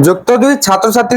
যুক্ত দুই ছাত্রছাত্রী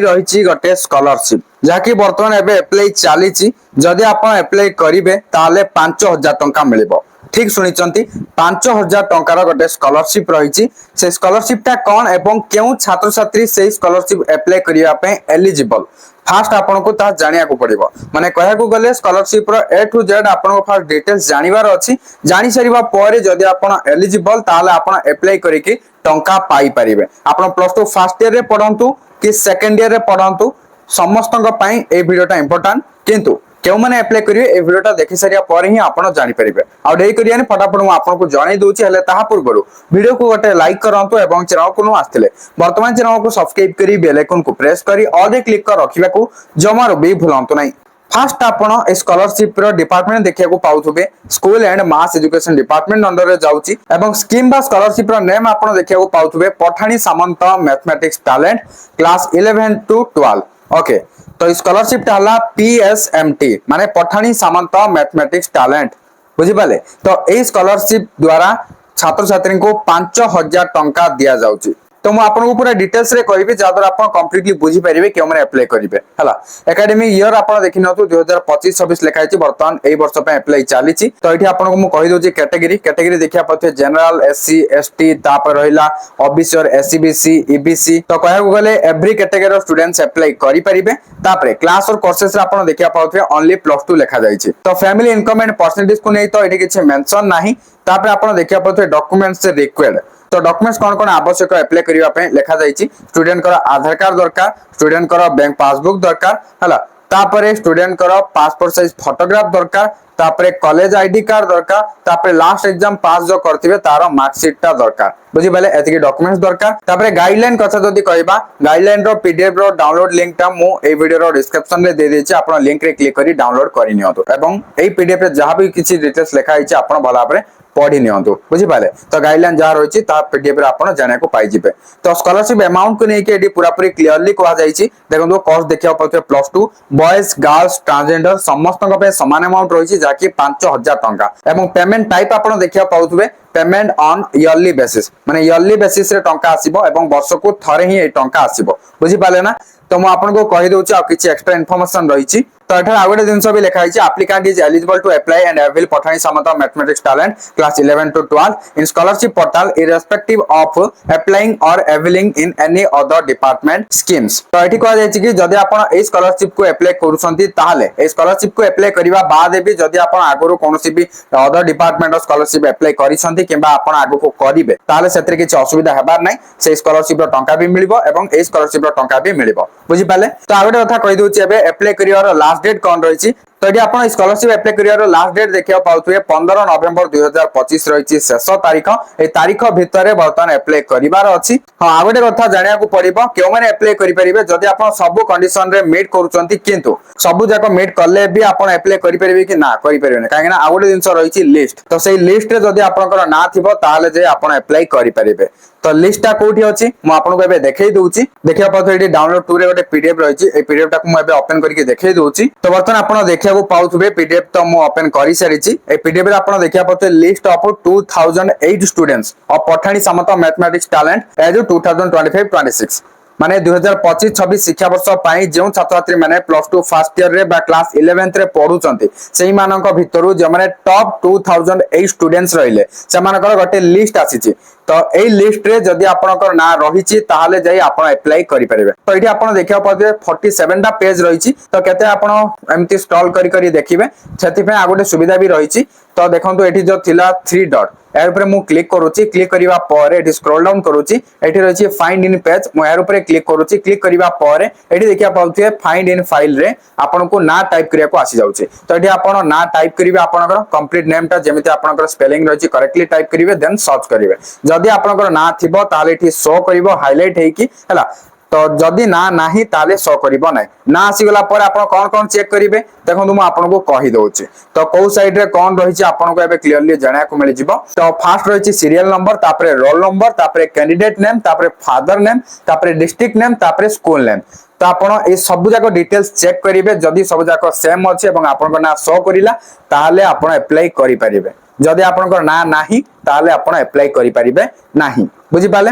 রয়েছে গোटे স্কলারशिপ যাকি বর্তমান এবে এপ্লাই চালিছি। যদি আপনার এপ্লাই করিবে তাহলে ৫,০০০ টঙ্কা মিলিব। ঠিক শুনিছন্তি, ৫,০০০ টঙ্কার গোटे স্কলারशिপ রয়েছে। সেই স্কলারशिपটা কোন এবং কেউ ছাত্রছাত্রী সেই স্কলারशिপ এপ্লাই করিবা পই এলিজিবল ফার্स्ट आपको ता जानिया को पड़िबो। माने कहया को गले स्कॉलरशिप रो ए टू जेड आपनको फास्ट डिटेल्स जानिबार अछि। जानि सरिबा परे जदि आपण एलिजिबल ताले आपण अप्लाई करिकि टंका पाई परिबे। आपण प्लस 2 फर्स्ट ईयर रे पढंतु कि सेकंड ईयर रे पढंतु समस्तक पई ए वीडियोटा इंपोर्टेंट। किंतु केउ माने अप्लाई करिवे ए वीडियोटा देखि सरिया परे ही आपण जानि परिबे। आ डेई करियानी फटाफट मु आपनको जणाई दोछि। हेले ताहा पूर्वरु वीडियो को गोटे लाइक करंतु एवं चैनल को न आस्थिले वर्तमान चैनल को सब्सक्राइब करी बेल आइकन को प्रेस करी ऑल दे क्लिक कर रखिबा को जमारो भी भूलंतु नाही। फास्ट आपण ए स्कॉलरशिप रो डिपार्टमेंट देखिया को पाउथुबे school and mass education department under रे जाउची एवं स्कीम बा स्कॉलरशिप रो नेम आपण देखिया को पाउथुबे Pathani Samanta mathematics talent class 11 to 12। Okay, तो स्कॉलरशिप हला PSMT माने पठानी सामंत मैथमेटिक्स टैलेंट बुझी पाले। तो ए स्कॉलरशिप द्वारा छात्र छात्री को 5,000 टंका दिया जाउची। तो मु आपन को पूरा डिटेल्स रे कहबी जादर आपन कंप्लीटली बुझी परिबे के हमरे अप्लाई करिवे हला। एकेडमिक ईयर आपन देखिनतु 2025-26 लिखा है वर्तमान एई वर्ष पे अप्लाई चालीची। तो एठी आपन को मु कहि दोची कैटेगरी देखिया पथे जनरल SC ST तापर रहिला ओबीसी और SC BC EBC। तो कहया को गले every category of students apply करि परिबे। तापर क्लास और कोर्सेस रे आपन देखिया पाउथे ओनली +2 लिखा जायछि। तो फैमिली इनकम एंड परसेंटेज को नै तो एठी किछ मेंशन नाही। तापर आपन देखिया पाउथे डॉक्यूमेंट्स रिक्वायर्ड। तो डॉक्यूमेंट्स कौन कौन आवश्यक अप्लाई करिवा पे लिखा जायछि। स्टूडेंट कर आधार कार्ड दरकार, स्टूडेंट कर बैंक पासबुक दरकार हला। तापरे स्टूडेंट कर पासपोर्ट साइज फोटोग्राफ दरकार, तापरे कॉलेज आईडी कार्ड दरकार, तापरे लास्ट एग्जाम पास जो करथिबे तारो मार्कशीट ता दरकार बुझी पाले। एतिके डॉक्यूमेंट्स दरकार। तापरे गाइडलाइन कथा जदी कहबा गाइडलाइन रो PDF रो डाउनलोड लिंक ता मु ए वीडियो रो डिस्क्रिप्शन रे दे देछि। आपण लिंक रे क्लिक करी डाउनलोड करि नियंतु एवं ए PDF रे जहां भी किछि डिटेल्स लिखा हिछि आपण भला भाबरे पढ़ी नियंतु बुझी पाले। तो गाइडलाइन जहां रहिछि ता PDF रे आपण जाने को पाई जिबे। तो स्कॉलरशिप अमाउंट को नेके एडी पूरा पूरी क्लियरली कहा जायछि। देखंतु कोर्स देखिया पथे +2 बॉयज गर्ल्स ट्रांसजेंडर समस्तक पे समान अमाउंट रहिछि जाकी 5,000 टंका एवं पेमेंट टाइप आपण देखिया पाउथबे पेमेंट ऑन ईयरली बेसिस माने ईयरली बेसिस रे टंका आसीबो एवं वर्ष को थरे ही ए टंका आसीबो बुझी पाले ना। तो मु आपन को कहि दोछि आ किछि एक्स्ट्रा इन्फॉर्मेशन रहिछि। तो एठा आगोटे जिंस भी लिखा है applicant is eligible to apply and avail Pathani Samanta mathematics talent class 11 to 12 in scholarship portal irrespective of applying और availing in any other department schemes. तो एठी कहा जाय कि जदि आपण ए स्कॉलरशिप को अप्लाई करूछंती ताहाले ए स्कॉलरशिप को अप्लाई करिवा बाद भी जदि आपण आगरो कोनोसी भी अदर डिपार्टमेंट स्कॉलरशिप अप्लाई करिसंती किबा आपण आगो को करिवे ताहाले सेतरे किछ असुविधा हेबार नै। से स्कॉलरशिप रो टंका भी मिलिबो एवं ए स्कॉलरशिप रो टंका भी मिलिबो बुझी पाले। तो आगोटे कथा कहि दोछि एबे अप्लाई करिवार लास्ट डेट कोन रहिछि। तो ये आपण स्कॉलरशिप अप्लाई करिवार लास्ट डेट देखिया पाउथुए 15 नवेम्बर 2025 रहिछि शेष तारीख। ए तारीख भितरे वर्तमान अप्लाई करिवार अछि। हां आगोटे कथा जानिया को पड़िबो केउ माने अप्लाई करि परिबे जदि आपण सब कंडीशन रे मीट करूचंती किंतु सब जाको मीट करले भी आपण अप्लाई करि परिबे कि ना करि परिबे काहे ना आगोटे जिंस रहिछि लिस्ट। तो सेही लिस्ट रे जदि आपनकर ना थिबो ताहाले जे आपण अप्लाई करि परिबे। तो लिस्टटा कोठी अछि मु आपनको एबे देखै दोउची। देखिया पाथो एटी डाउनलोड टू रे गोटे PDF रहिछि। ए PDF टा को मु एबे ओपन करके देखै दोउची। तो वर्तमान आपण देखिया को पाउथबे PDF तो मु ओपन करि सारिछि। ए PDF रे आपण देखिया पाथो list of 2008 students of Pathani Samanta mathematics talent as 2025-26 माने 2025-26 शिक्षा वर्ष पाई जो छात्र छात्री माने +2 फर्स्ट ईयर रे बा क्लास 11th रे पढुचंती सेही मानक भितरु जे माने टॉप 2008 स्टूडेंट्स रहिले से मानकर गोटे लिस्ट आसीची। तो एई लिस्ट रे जदी आपनकर ना रहिची ताहाले जाई आपण अप्लाई करि परिबे। तो एठी आपण देखिया पड़े 47 टा पेज रहिची। तो केते आपण एमती स्क्रॉल करि करि देखिबे सेति पे आ गोटे सुविधा भी रहिची। तो देखंतु एठी जो थिला 3 डॉट यार ऊपर मु क्लिक करूची। क्लिक करिवा परे एठी स्क्रॉल डाउन करूची। एठी रहिची फाइंड इन पेज मु यार ऊपर क्लिक करूची। क्लिक करिवा परे एठी देखिया पाउथे फाइंड इन फाइल रे आपण को ना टाइप करिया को आसी जाउची। तो एठी आपण ना टाइप करिवे आपनकर कंप्लीट नेम ता जेमिति आपनकर स्पेलिंग रहिची करेक्टली टाइप करिवे देन सर्च करिवे। जदी आपनकर ना थिबो ताले एठी शो करिवो हाइलाइट हेकी हला। तो जदी ना नाही ताले शो करिवो नै ना आसी गला पर आपण कोन कोन चेक करिवे देखंतु मु आपन को कहि दोउची। तो को साइड रे कोन रहिची आपन को एबे क्लियरली जानिया को मिलि जिवो। तो फर्स्ट रहिची सीरियल नंबर तापरे रोल नंबर तापरे कैंडिडेट नेम तापरे फादर नेम तापरे डिस्ट्रिक्ट नेम तापरे स्कूल नेम। तो आपण ए सब जाको डिटेल्स चेक करिवे जदी सब जाको सेम अछि एवं आपन को ना शो करिला ताले आपण अप्लाई करि परिबे। जदी आपन को ना नाही ताले आपण अप्लाई करि परिबे नाही बुझी पाले।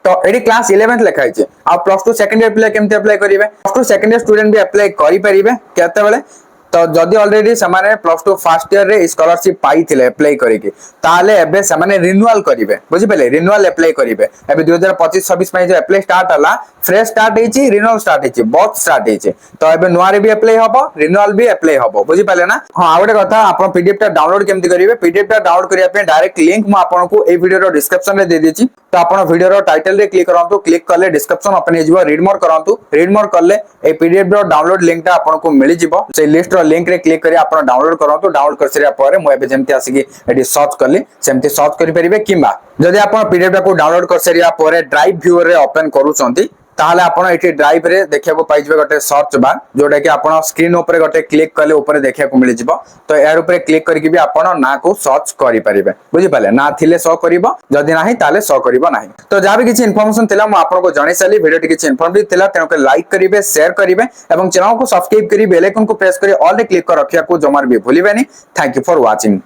तो एडी क्लास 11th लिखा है आ प्लस 2 सेकंड ईयर पिला केमते अप्लाई करिवे प्लस 2 सेकंड ईयर स्टूडेंट भी अप्लाई करि परिबे केते बेले तो जदि ऑलरेडी समाने प्लस 2 फर्स्ट ईयर रे स्कॉलरशिप पाई थिले अप्लाई करिके ताले एबे समाने रिन्यूअल करिवे बुझि पले रिन्यूअल अप्लाई करिवे एबे 2025 26 में जो अप्लाई स्टार्ट हला फ्रेश स्टार्ट हेची रिन्यूअल स्टार्ट हेची बोथ स्टार्ट हेची तो एबे नुआ रे भी अप्लाई हबो रिन्यूअल भी अप्लाई हबो बुझि पले ना हां आ गोटे कथा आपण पीडीएफ टा डाउनलोड केमति करिवे पीडीएफ टा डाउनलोड करिया पे डायरेक्ट लिंक म आपन को ए वीडियो रो डिस्क्रिप्शन रे दे देची तो आपण वीडियो रो टाइटल रे क्लिक करंतु क्लिक करले डिस्क्रिप्शन ओपन हे जिवो रीड मोर करंतु रीड मोर करले ए पीडीएफ रो डाउनलोड लिंक टा आपन को मिलि जिवो से लिस्ट रो लिंक रे क्लिक करी आपण डाउनलोड करंतु डाउनलोड कर सरिया परे मो एबे जेमति आसी कि एडी सर्च करली सेमति सर्च करि परिबे किबा जदि आपण पीडीएफ टा को डाउनलोड कर सरिया परे ड्राइव व्यूअर रे ओपन करूचंती ताहले आपण एठी ड्राइव रे देखिया को पाइ जबे गोटे सर्च बार जोटा कि आपण स्क्रीन ऊपर गोटे क्लिक करले ऊपर देखिया को मिलि जिवो तो यार ऊपर क्लिक करके भी आपण ना को सर्च करि परिबे बुझि पाले ना थिले सो करिवो जदि नाही ताले सो करिवो नाही तो जाबे किछि इन्फॉर्मेशन थिला म आपण को जणै साली वीडियो टी किछि इन्फॉर्मेटिव थिला तेनो के लाइक करिवे शेयर करिवे एवं चैनल को सब्सक्राइब करि बेल आइकन को प्रेस करि ऑल रे क्लिक कर रखिया को जमार भी भूलिबेनी थैंक यू फॉर वाचिंग।